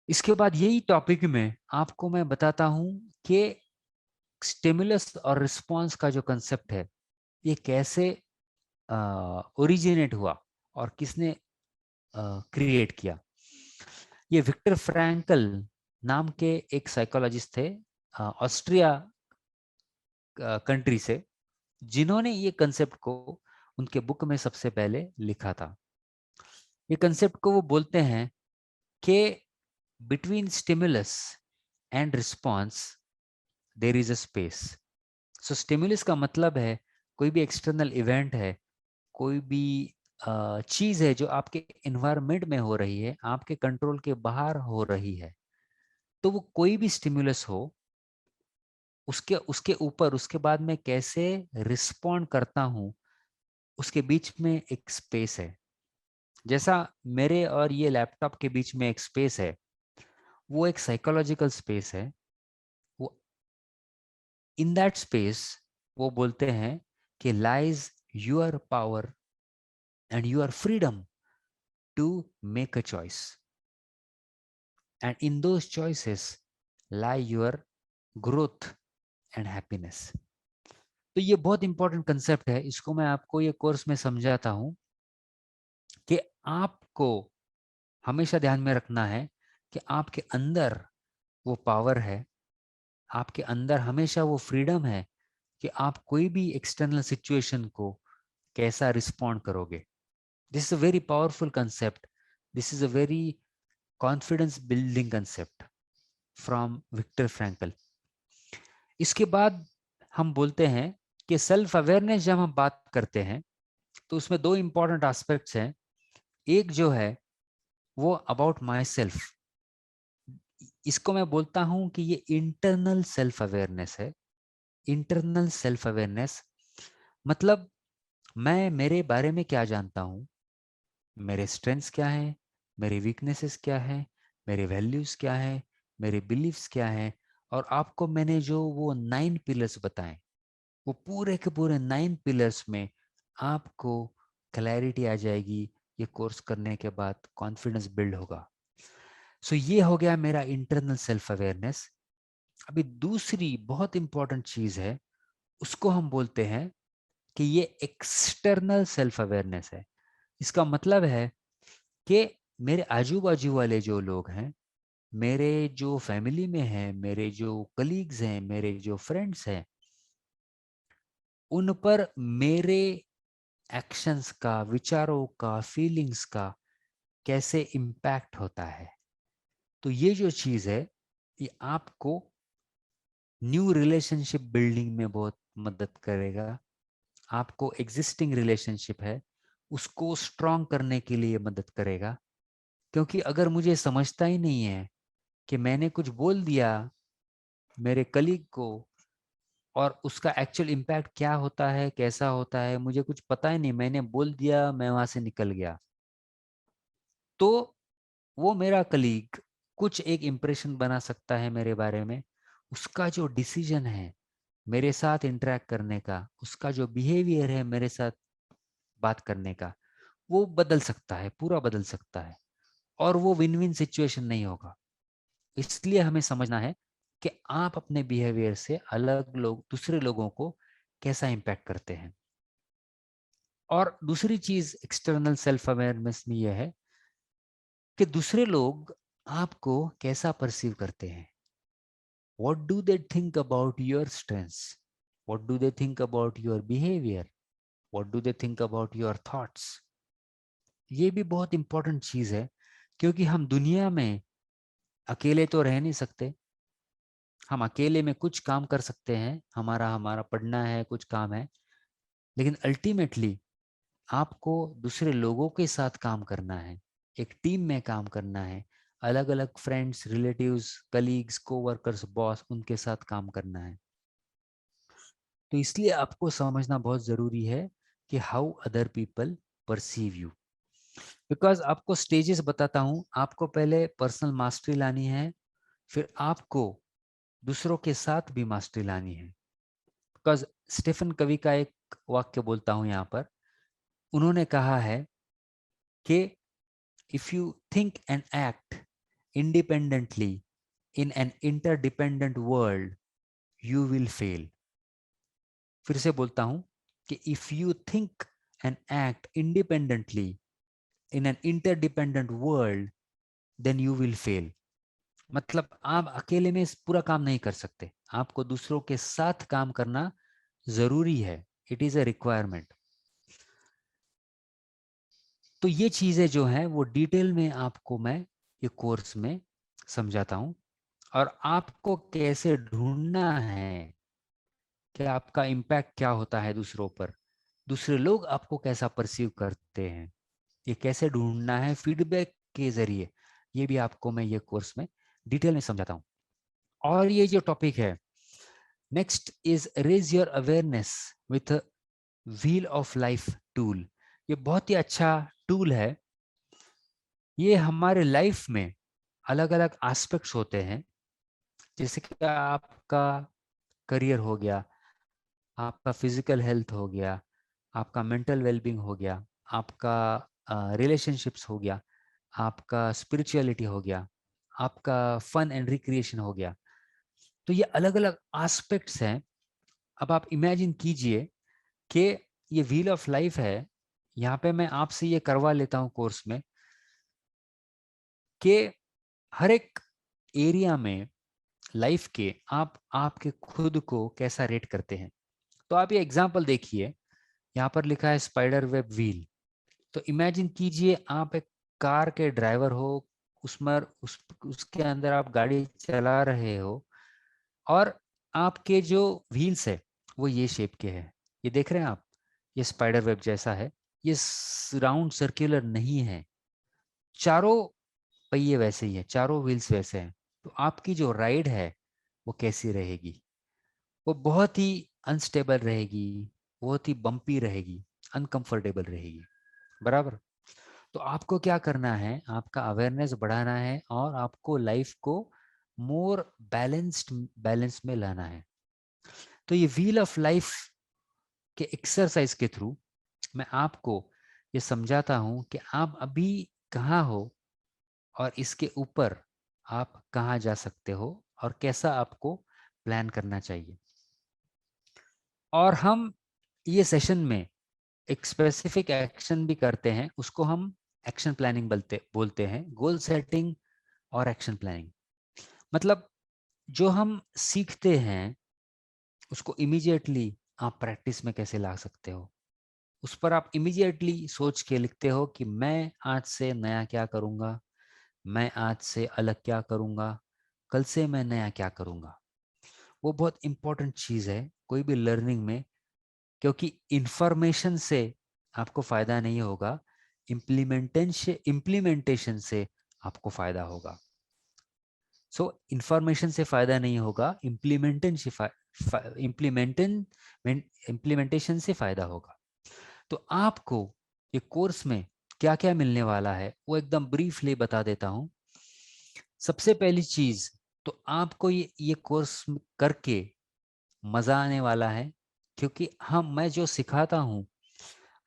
इसके बाद यही टॉपिक में आपको मैं बताता हूं कि स्टिमुलस और रिस्पॉन्स का जो कंसेप्ट है ये कैसे ओरिजिनेट हुआ और किसने क्रिएट किया। ये विक्टर फ्रैंकल नाम के एक साइकोलॉजिस्ट थे ऑस्ट्रिया कंट्री से, जिन्होंने ये कंसेप्ट को उनके बुक में सबसे पहले लिखा था। ये कंसेप्ट को वो बोलते हैं कि between stimulus and response there is a space. So stimulus का मतलब है कोई भी एक्सटर्नल इवेंट है, कोई भी चीज है जो आपके एनवायरनमेंट में हो रही है, आपके कंट्रोल के बाहर हो रही है। तो वो कोई भी स्टिमुलस हो, उसके उसके ऊपर उसके बाद मैं कैसे रिस्पॉन्ड करता हूँ, उसके बीच में एक स्पेस है। जैसा मेरे और ये लैपटॉप के बीच में एक स्पेस है, वो एक साइकोलॉजिकल स्पेस है। वो इन दैट स्पेस वो बोलते हैं कि lies your power and your freedom to make a choice, and in those choices lie your growth and happiness. तो ये बहुत इंपॉर्टेंट कंसेप्ट है, इसको मैं आपको ये कोर्स में समझाता हूँ कि आपको हमेशा ध्यान में रखना है कि आपके अंदर वो पावर है, आपके अंदर हमेशा वो फ्रीडम है कि आप कोई भी एक्सटर्नल सिचुएशन को कैसा रिस्पॉन्ड करोगे। This is a very powerful concept, this is a very confidence building concept from Victor Frankl. इसके बाद हम बोलते हैं कि सेल्फ अवेयरनेस जब हम बात करते हैं तो उसमें 2 इंपॉर्टेंट एस्पेक्ट्स हैं। एक जो है वो अबाउट माई सेल्फ, इसको मैं बोलता हूं कि ये इंटरनल सेल्फ अवेयरनेस है। इंटरनल सेल्फ अवेयरनेस मतलब मैं मेरे बारे में क्या जानता हूँ, मेरे स्ट्रेंथ्स क्या हैं, मेरे वीकनेसेस क्या हैं, मेरे वैल्यूज क्या हैं, मेरे बिलीव्स क्या हैं। और आपको मैंने जो वो 9 पिलर्स बताए, वो पूरे के पूरे 9 पिलर्स में आपको क्लैरिटी आ जाएगी। ये कोर्स करने के बाद कॉन्फिडेंस बिल्ड होगा। सो ये हो गया मेरा इंटरनल सेल्फ अवेयरनेस। अभी दूसरी बहुत इंपॉर्टेंट चीज है, उसको हम बोलते हैं कि ये एक्सटर्नल सेल्फ अवेयरनेस है। इसका मतलब है कि मेरे आजू बाजू वाले जो लोग हैं, मेरे जो फैमिली में हैं, मेरे जो कलीग्स हैं, मेरे जो फ्रेंड्स हैं, उन पर मेरे एक्शंस का, विचारों का, फीलिंग्स का कैसे इम्पैक्ट होता है। तो ये जो चीज है ये आपको न्यू रिलेशनशिप बिल्डिंग में बहुत मदद करेगा। आपको एग्जिस्टिंग रिलेशनशिप है उसको स्ट्रॉन्ग करने के लिए मदद करेगा। क्योंकि अगर मुझे समझता ही नहीं है कि मैंने कुछ बोल दिया मेरे कलीग को और उसका एक्चुअल इम्पैक्ट क्या होता है, कैसा होता है, मुझे कुछ पता ही नहीं, मैंने बोल दिया, मैं वहां से निकल गया, तो वो मेरा कलीग कुछ एक इम्प्रेशन बना सकता है मेरे बारे में। उसका जो डिसीजन है मेरे साथ इंटरेक्ट करने का, उसका जो बिहेवियर है मेरे साथ बात करने का, वो बदल सकता है, पूरा बदल सकता है, और वो विन विन सिचुएशन नहीं होगा। इसलिए हमें समझना है कि आप अपने बिहेवियर से अलग लोग, दूसरे लोगों को कैसा इम्पैक्ट करते हैं। और दूसरी चीज एक्सटर्नल सेल्फ अवेयरनेस में यह है कि दूसरे लोग आपको कैसा परसीव करते हैं। What do they think about your strengths? What do they think about your behavior? What do they think about your thoughts? ये भी बहुत इंपॉर्टेंट चीज है, क्योंकि हम दुनिया में अकेले तो रह नहीं सकते। हम अकेले में कुछ काम कर सकते हैं, हमारा हमारा पढ़ना है, कुछ काम है, लेकिन अल्टीमेटली आपको दूसरे लोगों के साथ काम करना है, एक टीम में काम करना है, अलग अलग friends, relatives, colleagues, coworkers, boss, उनके साथ काम करना है। तो इसलिए आपको समझना बहुत जरूरी है कि how other people perceive you. Because आपको स्टेजेस बताता हूँ, आपको पहले पर्सनल मास्टरी लानी है, फिर आपको दूसरों के साथ भी मास्टरी लानी है। बिकॉज स्टीफन कवी का एक वाक्य बोलता हूँ यहाँ पर, उन्होंने कहा है कि if you think and act independently in an interdependent world, you will fail. फिर से बोलता हूं कि if you think and act independently in an interdependent world, then you will fail. मतलब आप अकेले में इस पूरा काम नहीं कर सकते, आपको दूसरों के साथ काम करना जरूरी है। It is a requirement. तो ये चीजें जो हैं वो डिटेल में आपको मैं ये कोर्स में समझाता हूं, और आपको कैसे ढूंढना है कि आपका इम्पैक्ट क्या होता है दूसरों पर, दूसरे लोग आपको कैसा परसीव करते हैं, ये कैसे ढूंढना है फीडबैक के जरिए, ये भी आपको मैं ये कोर्स में डिटेल में समझाता हूँ। और ये जो टॉपिक है next is raise your awareness with wheel of life tool. ये बहुत ही अच्छा टूल है। ये हमारे लाइफ में अलग अलग एस्पेक्ट्स होते हैं, जैसे कि आपका करियर हो गया, आपका फिजिकल हेल्थ हो गया, आपका मेंटल वेलबींग हो गया, आपका रिलेशनशिप्स हो गया, आपका स्पिरिचुअलिटी हो गया, आपका फन एंड रिक्रिएशन हो गया। तो ये अलग अलग एस्पेक्ट्स हैं। अब आप इमेजिन कीजिए कि ये व्हील ऑफ लाइफ है, यहाँ पे मैं आपसे ये करवा लेता हूँ कोर्स में कि हर एक एरिया में लाइफ के आप आपके खुद को कैसा रेट करते हैं। तो आप ये एग्जांपल देखिए, यहाँ पर लिखा है स्पाइडर वेब व्हील। तो इमेजिन कीजिए आप एक कार के ड्राइवर हो, उसके अंदर आप गाड़ी चला रहे हो, और आपके जो व्हील्स है वो ये शेप के हैं। ये देख रहे हैं आप, ये स्पाइडर वेब जैसा है, ये राउंड सर्कुलर नहीं है। चारों पहिए वैसे ही है, चारों व्हील्स वैसे हैं। तो आपकी जो राइड है वो कैसी रहेगी? वो बहुत ही अनस्टेबल रहेगी, बहुत ही बम्पी रहेगी, अनकंफर्टेबल रहेगी, बराबर। तो आपको क्या करना है, आपका अवेयरनेस बढ़ाना है और आपको लाइफ को मोर बैलेंस में लाना है। तो ये व्हील ऑफ लाइफ के एक्सरसाइज के थ्रू मैं आपको ये समझाता हूं कि आप अभी कहाँ हो और इसके ऊपर आप कहाँ जा सकते हो और कैसा आपको प्लान करना चाहिए। और हम ये सेशन में एक स्पेसिफिक एक्शन भी करते हैं, उसको हम एक्शन प्लानिंग बोलते हैं, गोल सेटिंग और एक्शन प्लानिंग। मतलब जो हम सीखते हैं उसको इमीडिएटली आप प्रैक्टिस में कैसे ला सकते हो, उस पर आप इमीडिएटली सोच के लिखते हो कि मैं आज से नया क्या करूंगा, मैं आज से अलग क्या करूंगा, कल से मैं नया क्या करूंगा। वो बहुत इंपॉर्टेंट चीज है कोई भी लर्निंग में, क्योंकि इंफॉर्मेशन से आपको फायदा नहीं होगा, इम्प्लीमेंटेशन से आपको फायदा होगा। सो इंफॉर्मेशन से फायदा नहीं होगा, इम्प्लीमेंटेशन से फायदा होगा। तो आपको ये कोर्स में क्या क्या मिलने वाला है वो एकदम ब्रीफली बता देता हूँ। सबसे पहली चीज, तो आपको ये कोर्स करके मजा आने वाला है, क्योंकि मैं जो सिखाता हूँ,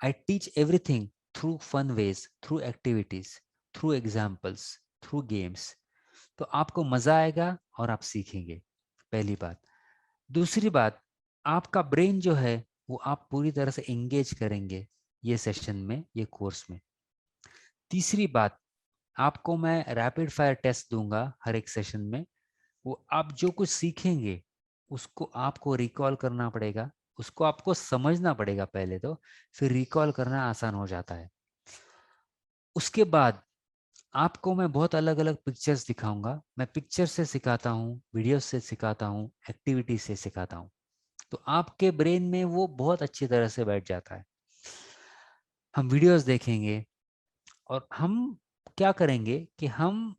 I teach everything through fun ways, through activities, through examples, through games. तो आपको मजा आएगा और आप सीखेंगे, पहली बात। दूसरी बात, आपका ब्रेन जो है वो आप पूरी तरह से एंगेज करेंगे ये सेशन में, ये कोर्स में। तीसरी बात, आपको मैं रैपिड फायर टेस्ट दूंगा हर एक सेशन में। वो आप जो कुछ सीखेंगे उसको आपको रिकॉल करना पड़ेगा, उसको आपको समझना पड़ेगा पहले तो, फिर रिकॉल करना आसान हो जाता है। उसके बाद आपको मैं बहुत अलग अलग पिक्चर्स दिखाऊंगा। मैं पिक्चर से सिखाता हूँ, वीडियो से सिखाता हूँ, एक्टिविटी से सिखाता हूँ, तो आपके ब्रेन में वो बहुत अच्छी तरह से बैठ जाता है। हम वीडियोस देखेंगे और हम क्या करेंगे कि हम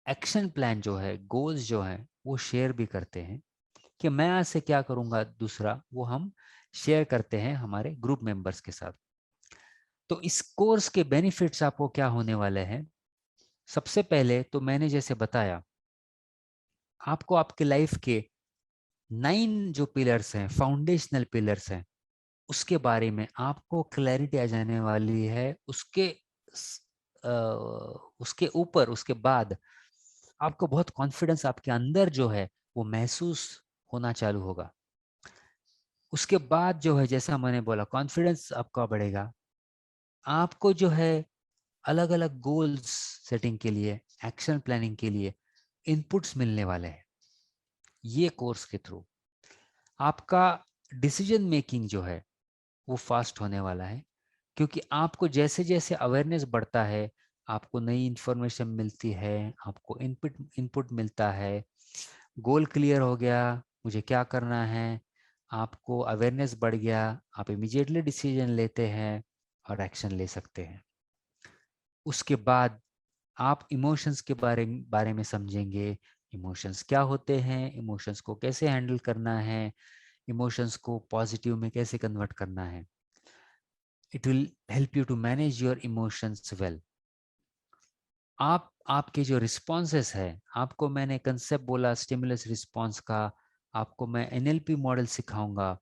एक्शन प्लान जो है, गोल्स जो है, वो शेयर भी करते हैं कि मैं आज से क्या करूंगा, दूसरा वो हम शेयर करते हैं हमारे ग्रुप मेंबर्स के साथ। तो इस कोर्स के बेनिफिट्स आपको क्या होने वाले हैं? सबसे पहले तो मैंने जैसे बताया, आपको आपके लाइफ के 9 जो पिलर्स हैं, फाउंडेशनल पिलर्स हैं, उसके बारे में आपको क्लैरिटी आ जाने वाली है। उसके ऊपर, उसके बाद आपको बहुत कॉन्फिडेंस आपके अंदर जो है वो महसूस होना चालू होगा। उसके बाद जो है, जैसा मैंने बोला, कॉन्फिडेंस आपका बढ़ेगा। आपको जो है अलग अलग गोल्स सेटिंग के लिए, एक्शन प्लानिंग के लिए इनपुट्स मिलने वाले हैं ये कोर्स के थ्रू। आपका डिसीजन मेकिंग जो है वो फास्ट होने वाला है, क्योंकि आपको जैसे जैसे अवेयरनेस बढ़ता है, आपको नई इंफॉर्मेशन मिलती है, आपको इनपुट इनपुट मिलता है, गोल क्लियर हो गया, मुझे क्या करना है, आपको अवेयरनेस बढ़ गया, आप इमीडिएटली डिसीजन लेते हैं और एक्शन ले सकते हैं। उसके बाद आप इमोशंस के बारे में समझेंगे। इमोशंस क्या होते हैं, इमोशंस को कैसे हैंडल करना है, इमोशंस को पॉजिटिव में कैसे कन्वर्ट करना है। It will help you to manage your emotions well. आपके जो रिस्पॉन्सेस है, आपको मैंने कंसेप्ट बोला स्टिमुलस रिस्पॉन्स का, आपको मैं एनएलपी मॉडल सिखाऊंगा।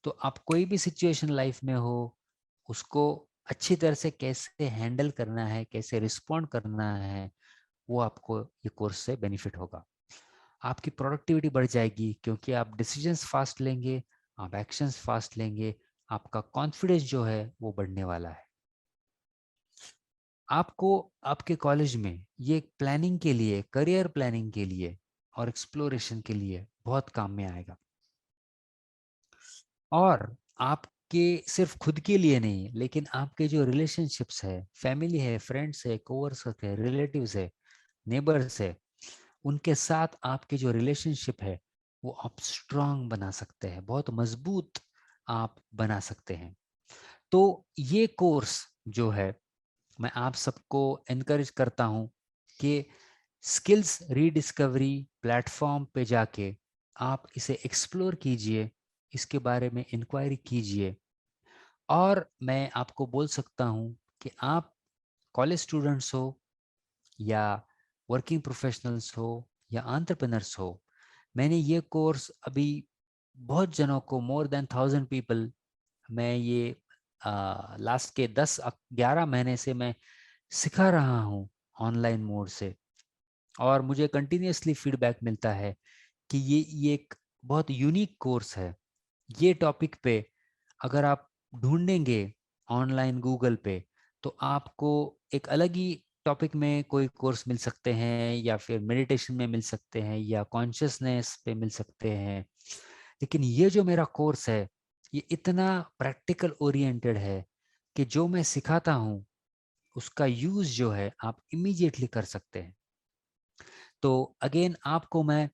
तो आप कोई भी सिचुएशन लाइफ में हो, उसको अच्छी तरह से कैसे हैंडल करना है, कैसे रिस्पॉन्ड करना है, वो आपको ये कोर्स से बेनिफिट होगा। आपकी प्रोडक्टिविटी बढ़ जाएगी, क्योंकि आप डिसीजंस फास्ट लेंगे, आप एक्शंस फास्ट लेंगे, आपका कॉन्फिडेंस जो है वो बढ़ने वाला है। आपको आपके कॉलेज में ये प्लानिंग के लिए, करियर प्लानिंग के लिए और एक्सप्लोरेशन के लिए बहुत काम में आएगा। और आपके सिर्फ खुद के लिए नहीं, लेकिन आपके जो रिलेशनशिप्स है, फैमिली है, फ्रेंड्स है, कोवर्कर्स है, रिलेटिव्स है, नेबर्स है, उनके साथ आपके जो रिलेशनशिप है वो आप स्ट्रांग बना सकते हैं, बहुत मजबूत आप बना सकते हैं। तो ये कोर्स जो है, मैं आप सबको एनकरेज करता हूं कि स्किल्स रीडिस्कवरी प्लेटफॉर्म पे जाके आप इसे एक्सप्लोर कीजिए, इसके बारे में इंक्वायरी कीजिए। और मैं आपको बोल सकता हूं कि आप कॉलेज स्टूडेंट्स हो या वर्किंग प्रोफेशनल्स हो या एंटरप्रेन्योर्स हो, मैंने ये कोर्स अभी बहुत जनों को, मोर देन 1000 पीपल, मैं ये लास्ट के 10-11 महीने से मैं सिखा रहा हूँ ऑनलाइन मोड से। और मुझे कंटिन्यूअसली फीडबैक मिलता है कि ये एक बहुत यूनिक कोर्स है। ये टॉपिक पे अगर आप ढूंढेंगे ऑनलाइन गूगल पे, तो आपको एक अलग ही टॉपिक में कोई कोर्स मिल सकते हैं, या फिर मेडिटेशन में मिल सकते हैं, या कॉन्शियसनेस पे मिल सकते हैं। लेकिन ये जो मेरा कोर्स है, ये इतना प्रैक्टिकल ओरिएंटेड है कि जो मैं सिखाता हूँ उसका यूज जो है आप इमीडिएटली कर सकते हैं। तो अगेन आपको मैं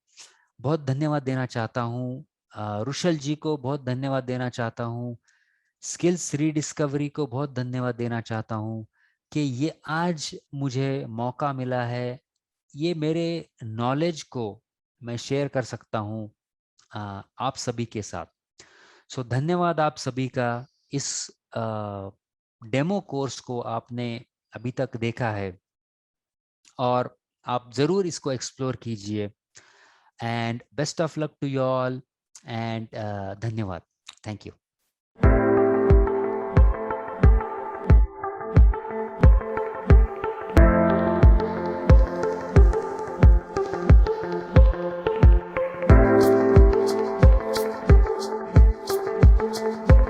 बहुत धन्यवाद देना चाहता हूँ, रुशल जी को बहुत धन्यवाद देना चाहता हूँ, स्किल्स रीडिस्कवरी को बहुत धन्यवाद देना चाहता हूँ कि ये आज मुझे मौका मिला है, ये मेरे नॉलेज को मैं शेयर कर सकता हूँ आप सभी के साथ। सो धन्यवाद आप सभी का। इस डेमो कोर्स को आपने अभी तक देखा है और आप जरूर इसको एक्सप्लोर कीजिए। And best of luck to you all, and धन्यवाद। Thank you.